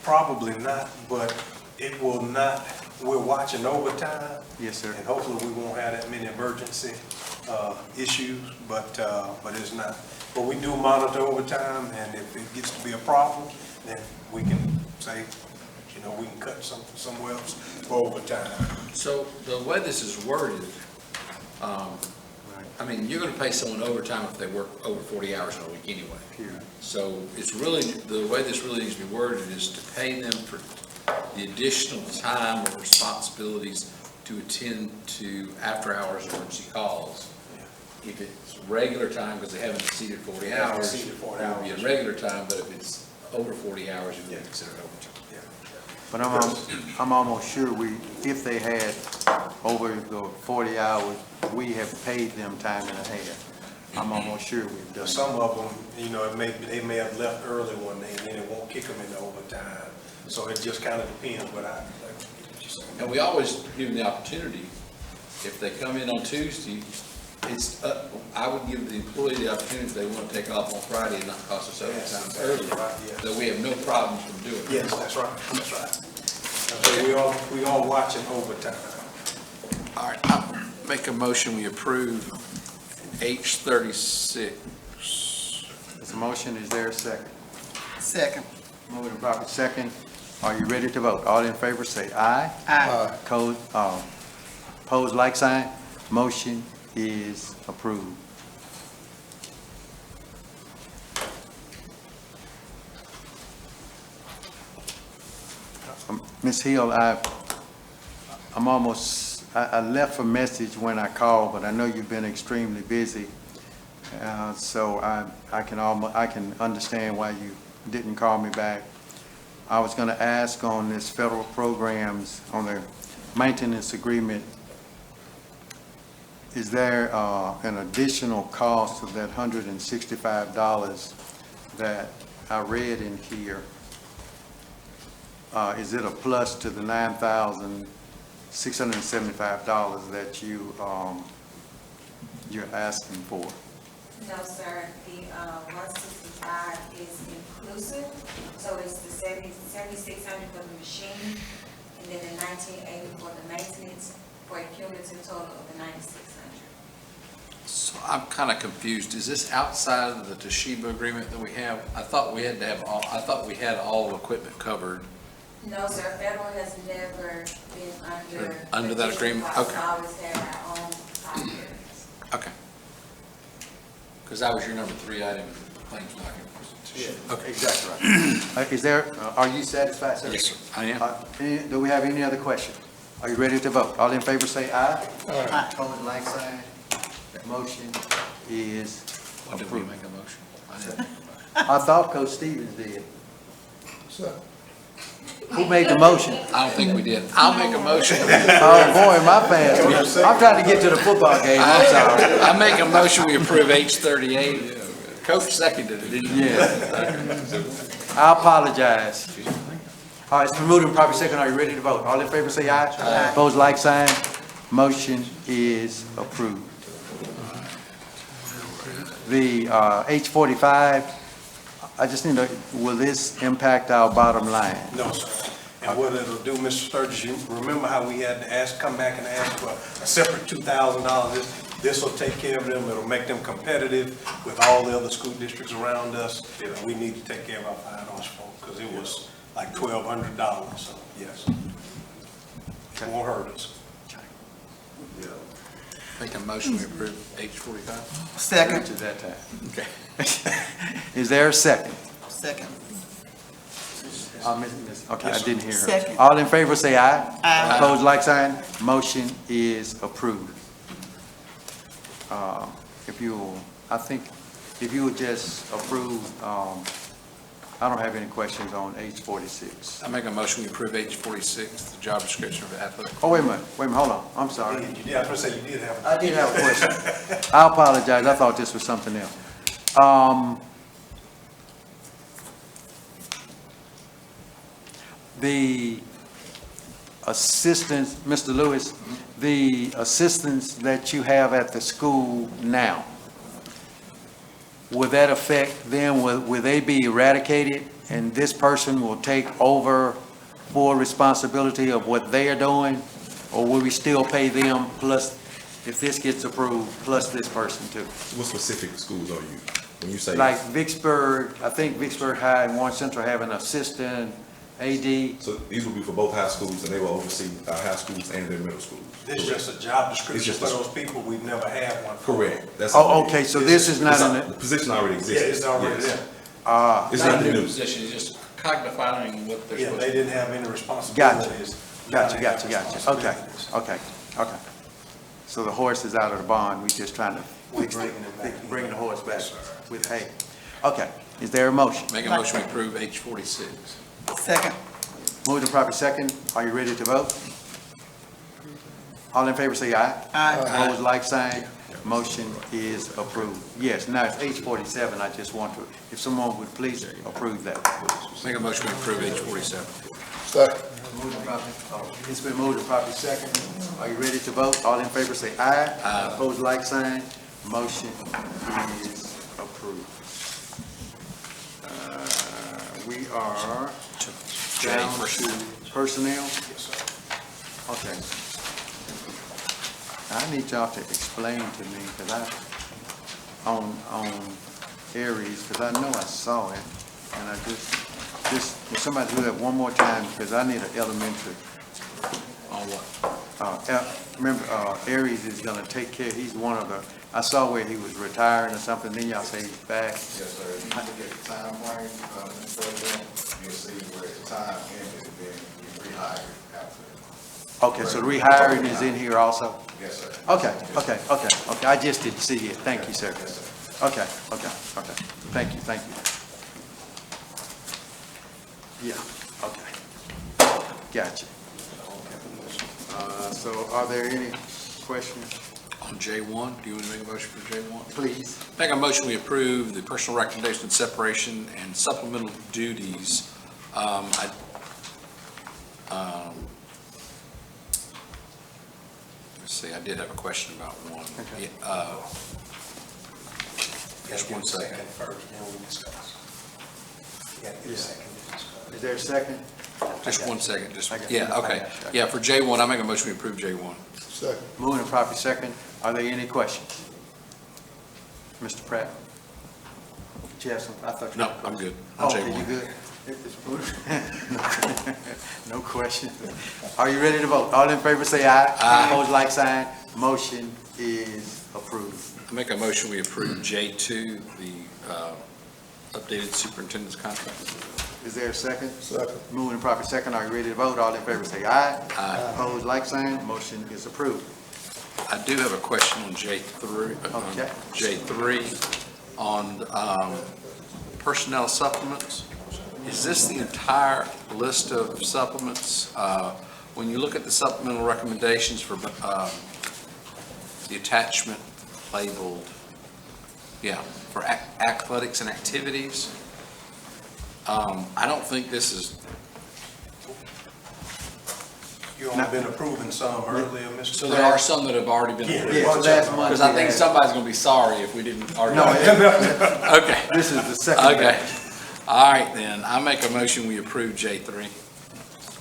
Probably not, but it will not, we're watching overtime, Yes, sir. and hopefully we won't have that many emergency, issues, but it's not. But we do monitor overtime, and if it gets to be a problem, then we can say, we can cut somewhere else for overtime. So the way this is worded, I mean, you're gonna pay someone overtime if they work over 40 hours in a week anyway. Period. So it's really, the way this really needs to be worded is to pay them for the additional time or responsibilities to attend to after-hours emergency calls. If it's regular time, because they haven't exceeded 40 hours, it exceeded 40 would be hours. in regular time, but if it's over 40 hours, it would be considered overtime. But I'm almost sure if they had over the 40 hours, we have paid them time and a half. I'm almost sure we've done. Some of them, they may have left early one day, and then it won't kick them into overtime. So it just kind of depends, but like what you're saying. And we always give them the opportunity, if they come in on Tuesday, I would give the employee the opportunity if they want to take off on Friday and not cost us overtime early, that we have no problem from doing it. Yes, that's right, that's right. So we all watching overtime. All right, I'll make a motion, we approve H-36. There's a motion, is there a second? Second. Moving and properly second. Are you ready to vote? All in favor, say aye. Aye. Opposed, like sign. Motion is approved. Ms. Hill, I left a message when I called, but I know you've been extremely busy. So I can understand why you didn't call me back. I was gonna ask on this federal programs, on the maintenance agreement, is there an additional cost of that $165 that I read in here? is it a plus to the $9,675 that you're asking for? No, sir, the 165 is inclusive, so it's the 7,600 for the machine, and then the 1,980 for the maintenance, for a cumulative total of the 9,600. So I'm kind of confused. Is this outside of the Toshiba agreement that we have? I thought we had all equipment covered. No, sir, federal has never been Under that agreement? Okay. We always have our own operations. Okay. Because that was your number 3 item in the claims document. Okay. Exactly right. Is there, are you satisfied, sir? Yes, sir, I am. Do we have any other questions? Are you ready to vote? All in favor say aye. Aye. Opposed, like sign. That motion is Why did we make a motion? I didn't. I thought Coach Stevens did. So, Who made the motion? I don't think we did. I'll make a motion. Oh, boy, my fast. I'm trying to get to the football game, I'm sorry. I make a motion, we approve H38. Coach seconded it, didn't you? Yeah. I apologize. All right, it's been moved and properly second. Are you ready to vote? All in favor say aye. Aye. Opposed, like sign. Motion is approved. The H45, I just need to, will this impact our bottom line? No, sir. And what it'll do, Mr. Sturgis, you remember how we had to come back and ask for a separate $2,000? This will take care of them. It'll make them competitive with all the other school districts around us. We need to take care of our $5 folk, because it was like $1,200, so yes. It won't hurt us. Make a motion, we approve H45. Second. To that time. Okay. Is there a second? Second. Okay, I didn't hear her. Second. All in favor say aye. Aye. Opposed, like sign. Motion is approved. If you will, I think, if you would just approve, I don't have any questions on H46. I make a motion, we approve H46, the job description of the athletic. Oh, wait a minute, hold on, I'm sorry. Yeah, I was gonna say, you did have. I did have a question. I apologize, I thought this was something else. The assistants, Mr. Lewis, the assistants that you have at the school now, will that affect them? Will they be eradicated and this person will take over full responsibility of what they are doing? Or will we still pay them plus, if this gets approved, plus this person too? What specific schools are you, when you say? Like Vicksburg, I think Vicksburg High and Warren Central have an assistant AD. So these will be for both high schools, and they will oversee our high schools and their middle schools. This is just a job description just for a- those people. We've never had one. Correct. That's Oh, okay, so this is not in The position already Yeah, exists. it's already Yes. there. It's not New new. position, it's just cognifying what they're Yeah, supposed they to do. didn't have any responsibilities. Gotcha. Okay. So the horse is out of the barn, we just trying to bring the horse back with hay. Okay, is there a motion? Make a motion, we approve H46. Second. Moved and properly second, are you ready to vote? All in favor say aye. Aye. Opposed, like sign. Motion is approved. Yes, now it's H47, I just want to, if someone would please approve that. Make a motion, we approve H47. second. It's been moved and properly second. Are you ready to vote? All in favor say aye. Aye. Opposed, like sign. Motion is approved. We are down to personnel. Okay. I need y'all to explain to me, because on Aries, because I know I saw it, and I just, will somebody do that one more time, because I need an elementary. On what? Remember, Aries is gonna take care, he's one of the, I saw where he was retiring or something, then y'all say he's back. Yes, sir. If you look at the time frame, you'll see where the time ended, then you rehire after. Okay, so the rehiring is in here also? Yes, sir. Okay, I just didn't see it, thank you, sir. Okay, thank you. Yeah, okay. Gotcha. So are there any questions? On J1, do you want to make a motion for J1? Please. Make a motion, we approve the personal recommendation, separation, and supplemental duties. Let's see, I did have a question about one. Okay. Yeah, just one second. First, then we discuss. You gotta get a second to discuss. Is there a second? Just one second, just, I got you. yeah, okay. I got you. Yeah, for J1, I make a motion to approve J1. Second. Moving and properly second. Are there any questions? Mr. Pratt? Did you have some? I thought you No, had a I'm question. good on Oh, J1. you good? No question. Are you ready to vote? All in favor say aye. Aye. Opposed, like sign. Motion is approved. I make a motion we approve J2, the updated superintendent's contract. Is there a second? Second. Moving and properly second. Are you ready to vote? All in favor say aye. Aye. Opposed, like sign. Motion is approved. I do have a question on J3. Okay. J3 on personnel supplements. Is this the entire list of supplements? When you look at the supplemental recommendations for the attachment labeled, yeah, for athletics and activities, I don't think this is, You only been approving some earlier, Mr. so there are some that have already been approved. Yeah, last month. Because I think we had- somebody's going to be sorry if we didn't already. No, Okay. this is the second. Okay. batch. All right, then. I make a motion, we approve J3.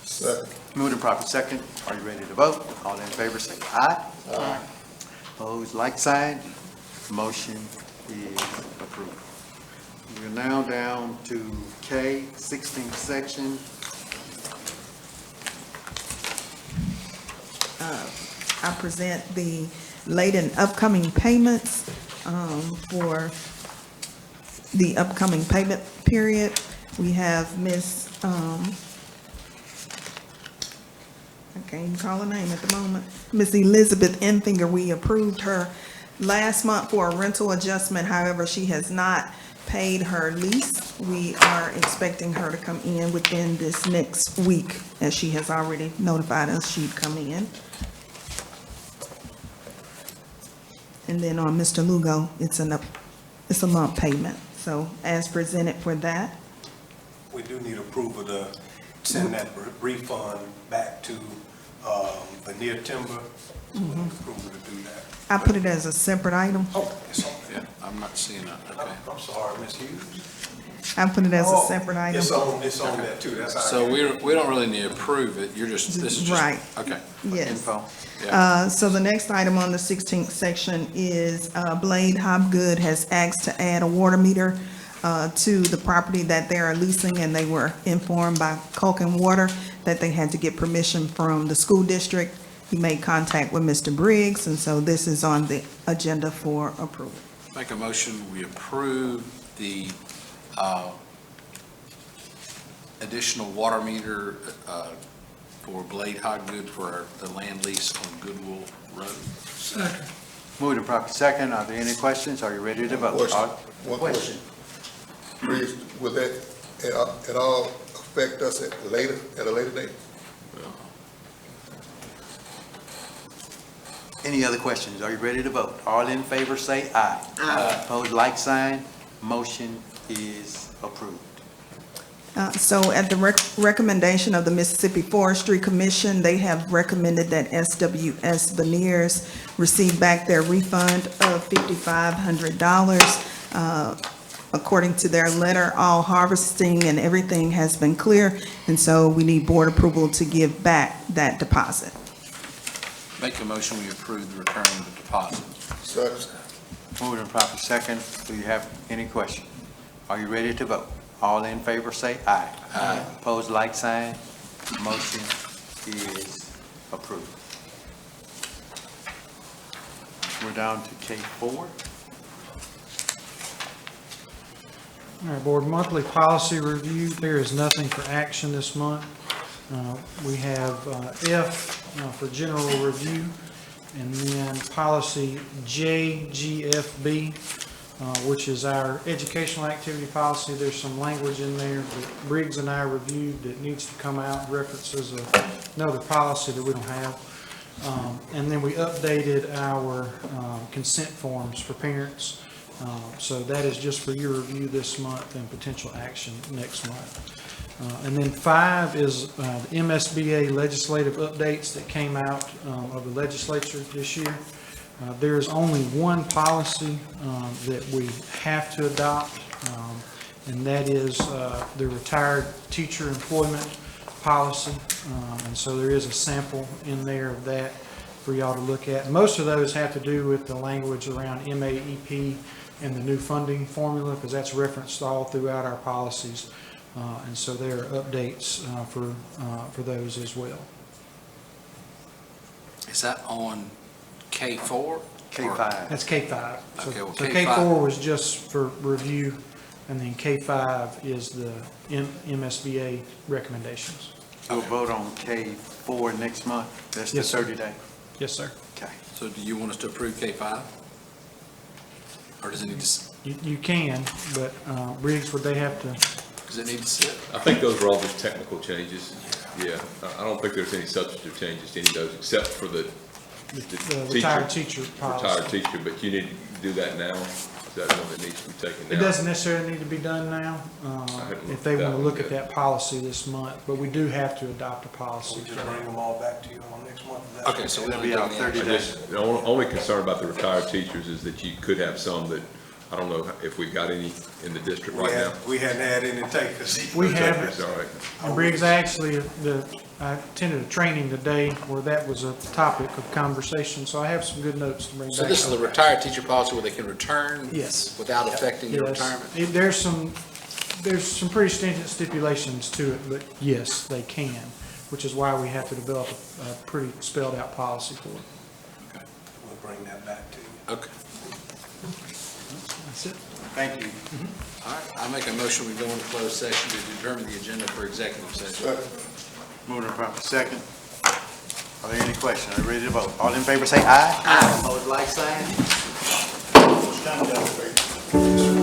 Second. Moved and properly second. Are you ready to vote? All in favor say aye. Aye. Opposed, like sign. Motion is approved. We're now down to K, 16th section. I present the late and upcoming payments for the upcoming payment period. We have Miss, I can't even call her name at the moment, Miss Elizabeth Enfinger. We approved her last month for a rental adjustment. However, she has not paid her lease. We are expecting her to come in within this next week, as she has already notified us she'd come in. And then on Mr. Lugo, it's a lump payment. So as presented for that, We do need approval to send that refund back to Veneer Timber. Approval to do that. I put it as a separate item. Oh, it's on there. Yeah, I'm not seeing that. Okay. I'm sorry, Ms. Hughes. I put it as a Oh, separate item. It's on there too, that's all right. So we don't really need to approve it. You're just, this is just. Right. Okay. Yes. Info. So the next item on the 16th section is Blade Hobgood has asked to add a water meter to the property that they are leasing, and they were informed by Culkin Water that they had to get permission from the school district. He made contact with Mr. Briggs, and so this is on the agenda for approval. Make a motion, we approve the additional water meter for Blade Hoggood for the land lease on Goodwill Road. Second. Moved and properly second. Are there any questions? Are you ready to vote? Question. All- One question. Chris, will that at all affect us at a later date? Any other questions? Are you ready to vote? All in favor say aye. Aye. Opposed, like sign. Motion is approved. So at the recommendation of the Mississippi Forestry Commission, they have recommended that SWS Veneers receive back their refund of $5,500. According to their letter, all harvesting and everything has been clear, and so we need board approval to give back that deposit. Make a motion, we approve the return of the deposit. Second. Moved and properly second. Do you have any questions? Are you ready to vote? All in favor say aye. Aye. Opposed, like sign. Motion is approved. We're down to K4. All right, Board, monthly policy review. There is nothing for action this month. We have F for general review, and then policy JGFB, which is our educational activity policy. There's some language in there that Briggs and I reviewed that needs to come out, references another policy that we don't have. And then we updated our consent forms for parents. So that is just for your review this month and potential action next month. And then 5 is the MSBA legislative updates that came out of the legislature this year. There is only one policy that we have to adopt, and that is the retired teacher employment policy. And so there is a sample in there of that for y'all to look at. Most of those have to do with the language around MAEP and the new funding formula, because that's referenced all throughout our policies. And so there are updates for those as well. Is that on K4? K5. That's K5. So Okay, well, so K5 K4 was just for review, and then K5 is the MSBA recommendations. We'll vote on K4 next month. That's the Yes, sir. 30-day. Yes, sir. Okay. So do you want us to approve K5? Or does it need to, You can, but Briggs, would they have to? does it need to sit? I think those are all just technical changes. Yeah, I don't think there's any substantive changes to any of those, except for the Retired teacher policy. retired teacher, but you need to do that now. Is that one that needs to be taken now? It doesn't necessarily need to be done now, if they want to look at that policy this month, but we do have to adopt a policy. We just bring them all back to you on next month. If that's Okay, so we It'll don't be out 30 I days. just, the only concern about the retired teachers is that you could have some that, I don't know if we've got any in the district right now. We hadn't had any takers. We haven't. It's all right. And Briggs, actually, I attended a training today where that was a topic of conversation, so I have some good notes to bring back. So this is the retired teacher policy where they can return? Yes. Without affecting their Yes. retirement? There's some pretty stringent stipulations to it, but yes, they can, which is why we have to develop a pretty spelled out policy for it. We'll bring that back to you. Okay. That's it. Thank you. All right, I make a motion, we go into closed session to determine the agenda for executive session. Moving to proper second. Are there any questions? Are you ready to vote? All in favor say aye. Aye. Opposed, like sign. Stand down, please.